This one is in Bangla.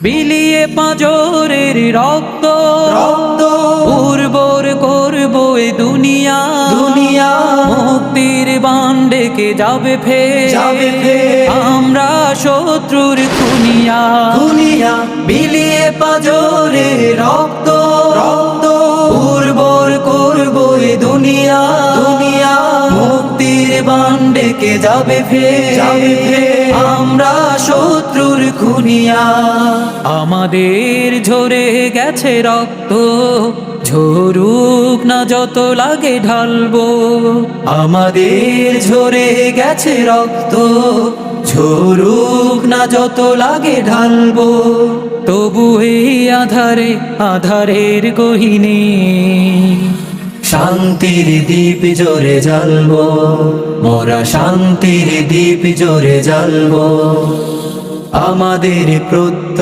বিলিয়ে পাঁজরের রক্ত রক্ত উর্বর করব এ দুনিয়া দুনিয়া মুক্তির বাণ ডেকে যাবে যাবে ফের ফের। আমরা শত্রুর খুনিয়া দুনিয়া বিলিয়ে পাঁজরে রক্ত রক্ত উর্বর করব এ দুনিয়া দুনিয়া মুক্তির বাণ ডেকে যাবে যাবে ফের ফের। আমরা শত্রুর খুনিয়া আমাদের ঝরে গেছে রক্ত ঝরুক না যত লাগে ঢালবো আমাদের ঝরে গেছে রক্ত ঝরুক না যত লাগে ঢালবো তবু এই আধারে আধারের গহিনে শান্তির দীপ জোরে জ্বালবো মোরা শান্তির দীপ জোরে জ্বালবো আমাদের প্রত্যয়